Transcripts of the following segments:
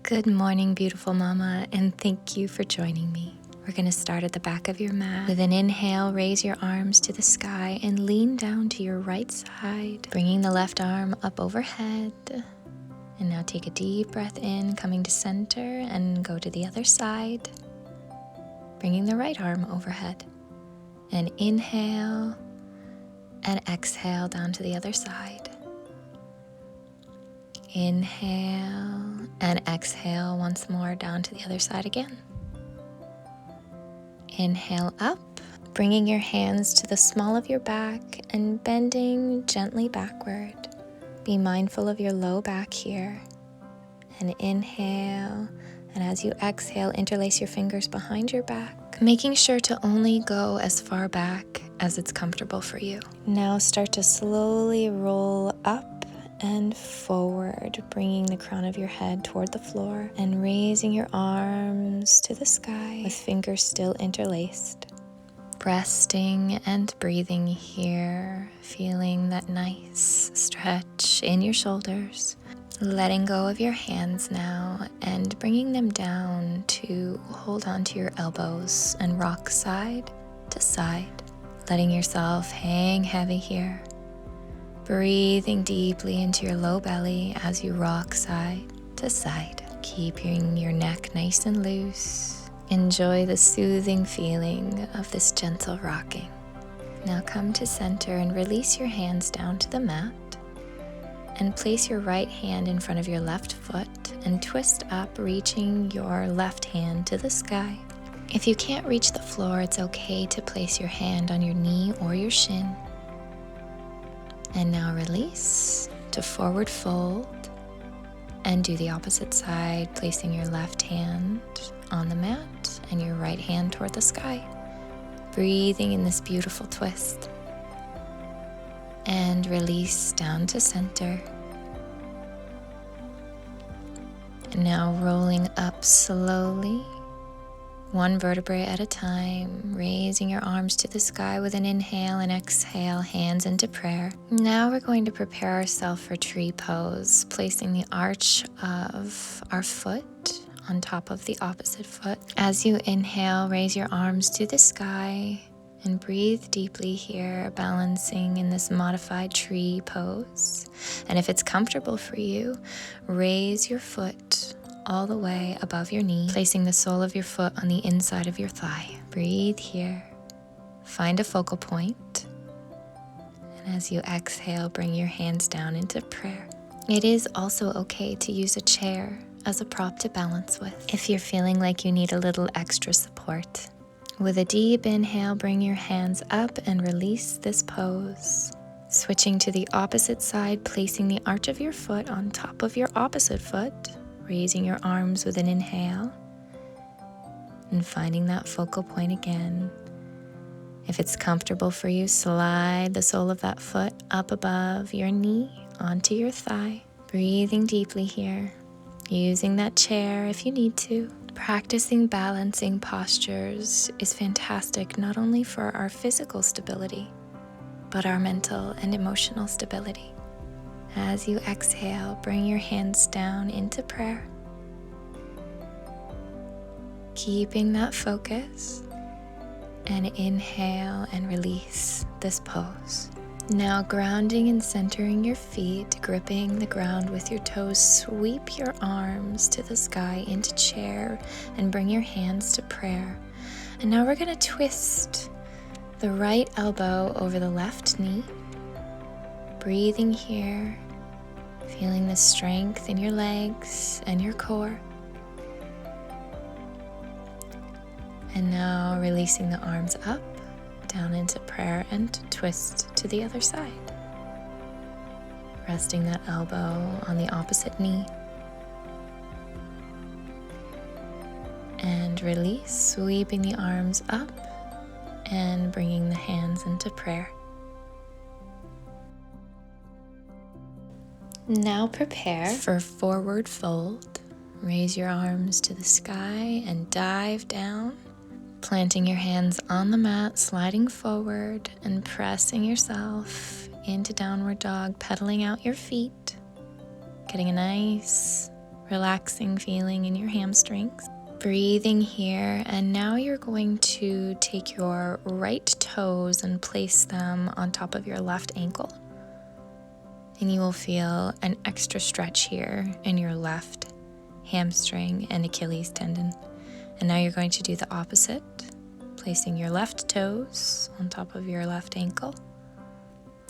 Good morning, beautiful mama, and thank you for joining me. We're going to start at the back of your mat. With an inhale, raise your arms to the sky and lean down to your right side, bringing the left arm up overhead. And now take a deep breath in, coming to center, and go to the other side, bringing the right arm overhead. And inhale and exhale down to the other side. Inhale and exhale once more down to the other side again. Inhale up, bringing your hands to the small of your back and bending gently backward. Be mindful of your low back here. And inhale, and as you exhale, interlace your fingers behind your back, making sure to only go as far back as it's comfortable for you. Now start to slowly roll up and forward, bringing the crown of your head toward the floor and raising your arms to the sky with fingers still interlaced. Resting and breathing here, feeling that nice stretch in your shoulders. Letting go of your hands now and bringing them down to hold onto your elbows and rock side to side. Letting yourself hang heavy here. Breathing deeply into your low belly as you rock side to side. Keeping your neck nice and loose. Enjoy the soothing feeling of this gentle rocking. Now come to center and release your hands down to the mat. And place your right hand in front of your left foot and twist up, reaching your left hand to the sky. If you can't reach the floor, it's okay to place your hand on your knee or your shin. And now release to forward fold and do the opposite side, placing your left hand on the mat and your right hand toward the sky. Breathing in this beautiful twist. And release down to center. And now rolling up slowly, one vertebrae at a time, raising your arms to the sky with an inhale and exhale, hands into prayer. Now we're going to prepare ourselves for tree pose, placing the arch of our foot on top of the opposite foot. As you inhale, raise your arms to the sky and breathe deeply here, balancing in this modified tree pose. And if it's comfortable for you, raise your foot all the way above your knee, placing the sole of your foot on the inside of your thigh. Breathe here. Find a focal point. And as you exhale, bring your hands down into prayer. It is also okay to use a chair as a prop to balance with if you're feeling like you need a little extra support. With a deep inhale, bring your hands up and release this pose. Switching to the opposite side, placing the arch of your foot on top of your opposite foot, raising your arms with an inhale, and finding that focal point again. If it's comfortable for you, slide the sole of that foot up above your knee onto your thigh. Breathing deeply here, using that chair if you need to. Practicing balancing postures is fantastic not only for our physical stability, but our mental and emotional stability. As you exhale, bring your hands down into prayer. Keeping that focus, and inhale and release this pose. Now grounding and centering your feet, gripping the ground with your toes, sweep your arms to the sky into chair and bring your hands to prayer. And now we're going to twist the right elbow over the left knee. Breathing here, feeling the strength in your legs and your core. And now releasing the arms up, down into prayer and twist to the other side. Resting that elbow on the opposite knee. And release, sweeping the arms up and bringing the hands into prayer. Now prepare for forward fold. Raise your arms to the sky and dive down, planting your hands on the mat, sliding forward and pressing yourself into downward dog, pedaling out your feet, getting a nice relaxing feeling in your hamstrings. Breathing here, and now you're going to take your right toes and place them on top of your left ankle. And you will feel an extra stretch here in your left hamstring and Achilles tendon. And now you're going to do the opposite, placing your left toes on top of your left ankle.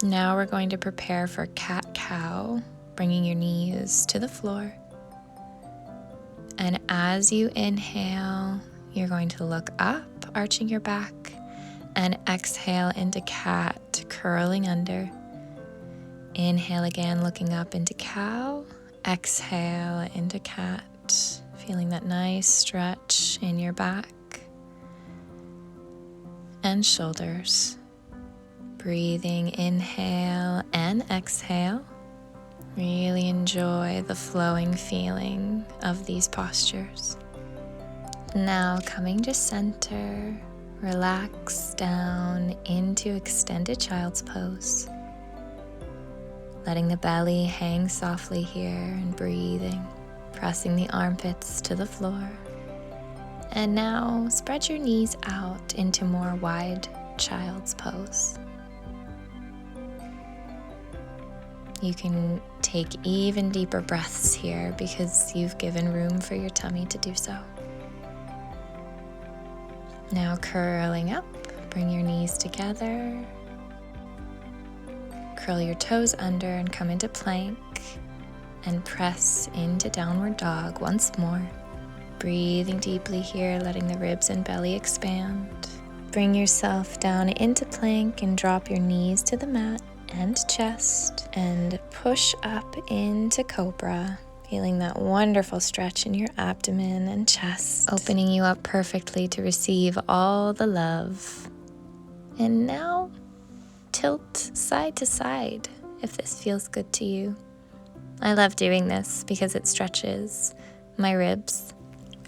Now we're going to prepare for cat-cow, bringing your knees to the floor. And as you inhale, you're going to look up, arching your back, and exhale into cat, curling under. Inhale again, looking up into cow. Exhale into cat, feeling that nice stretch in your back and shoulders. Breathing, inhale and exhale. Really enjoy the flowing feeling of these postures. Now coming to center, relax down into extended child's pose. Letting the belly hang softly here and breathing, pressing the armpits to the floor. And now spread your knees out into more wide child's pose. You can take even deeper breaths here because you've given room for your tummy to do so. Now curling up, bring your knees together. Curl your toes under and come into plank and press into downward dog once more. Breathing deeply here, letting the ribs and belly expand. Bring yourself down into plank and drop your knees to the mat and chest and push up into cobra, feeling that wonderful stretch in your abdomen and chest, opening you up perfectly to receive all the love. And now tilt side to side if this feels good to you. I love doing this because it stretches my ribs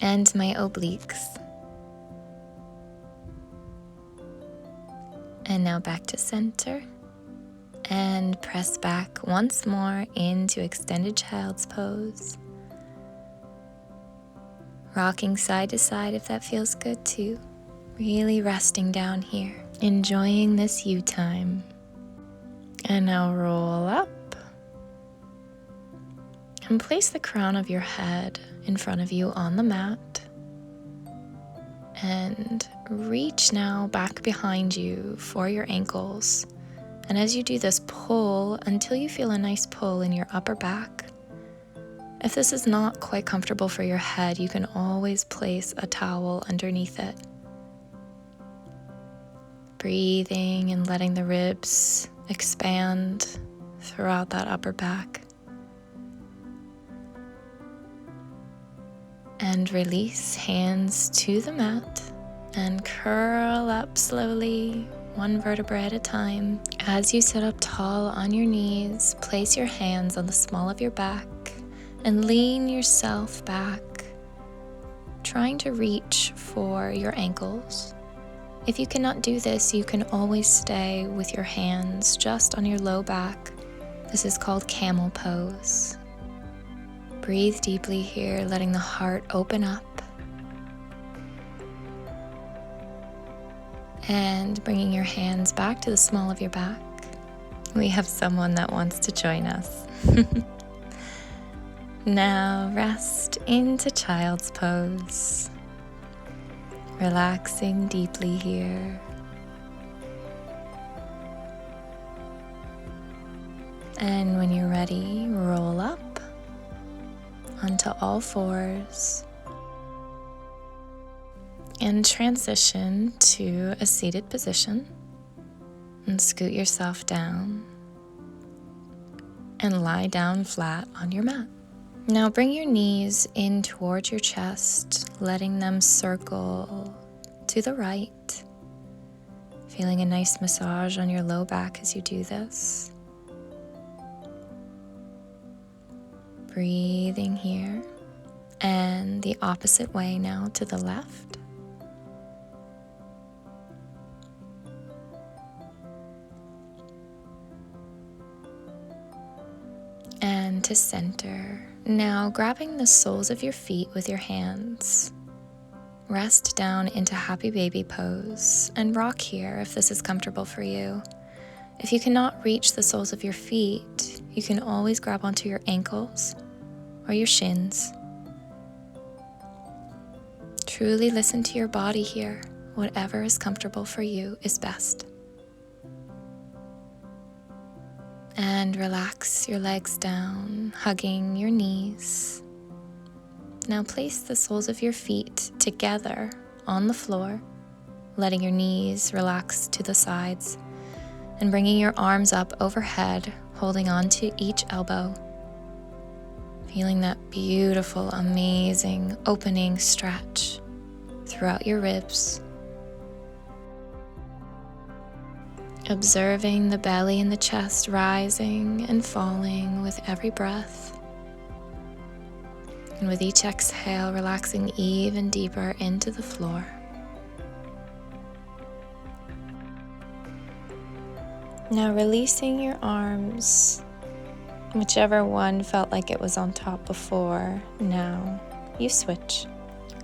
and my obliques. And now back to center. And press back once more into extended child's pose. Rocking side to side if that feels good too. Really resting down here, enjoying this you time. And now roll up. And place the crown of your head in front of you on the mat. And reach now back behind you for your ankles. And as you do this, pull until you feel a nice pull in your upper back. If this is not quite comfortable for your head, you can always place a towel underneath it. Breathing and letting the ribs expand throughout that upper back. And release, hands to the mat, and curl up slowly, one vertebra at a time. As you sit up tall on your knees, place your hands on the small of your back and lean yourself back, trying to reach for your ankles. If you cannot do this, you can always stay with your hands just on your low back. This is called camel pose. Breathe deeply here, letting the heart open up. And bringing your hands back to the small of your back. We have someone that wants to join us. Now rest into child's pose. Relaxing deeply here. And when you're ready, roll up onto all fours. And transition to a seated position and scoot yourself down and lie down flat on your mat. Now bring your knees in towards your chest, letting them circle to the right, feeling a nice massage on your low back as you do this. Breathing here, and the opposite way now to the left. And to center. Now, grabbing the soles of your feet with your hands, rest down into happy baby pose and rock here if this is comfortable for you. If you cannot reach the soles of your feet, you can always grab onto your ankles or your shins. Truly listen to your body here. Whatever is comfortable for you is best. And relax your legs down, hugging your knees. Now place the soles of your feet together on the floor, letting your knees relax to the sides and bringing your arms up overhead, holding on to each elbow. Feeling that beautiful, amazing opening stretch throughout your ribs. Observing the belly and the chest rising and falling with every breath. And with each exhale, relaxing even deeper into the floor. Now releasing your arms, whichever one felt like it was on top before, now you switch.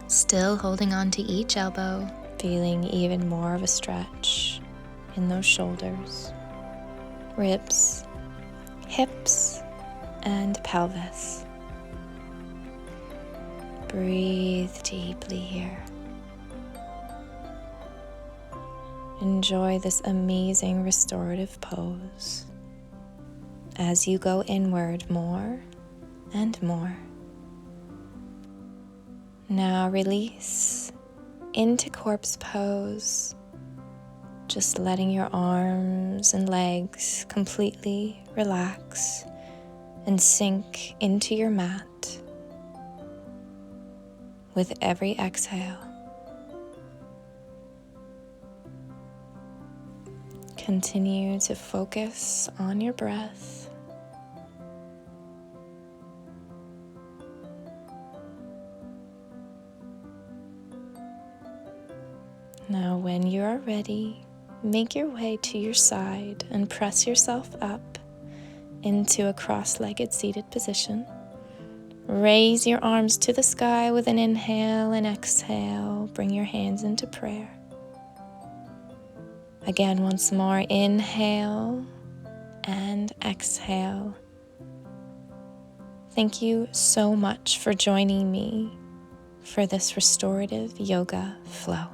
Still holding on to each elbow, feeling even more of a stretch in those shoulders, ribs, hips, and pelvis. Breathe deeply here. Enjoy this amazing restorative pose as you go inward more and more. Now release into corpse pose, just letting your arms and legs completely relax and sink into your mat with every exhale. Continue to focus on your breath. Now, when you are ready, make your way to your side and press yourself up into a cross-legged seated position. Raise your arms to the sky with an inhale and exhale. Bring your hands into prayer. Again, once more, inhale and exhale. Thank you so much for joining me for this restorative yoga flow.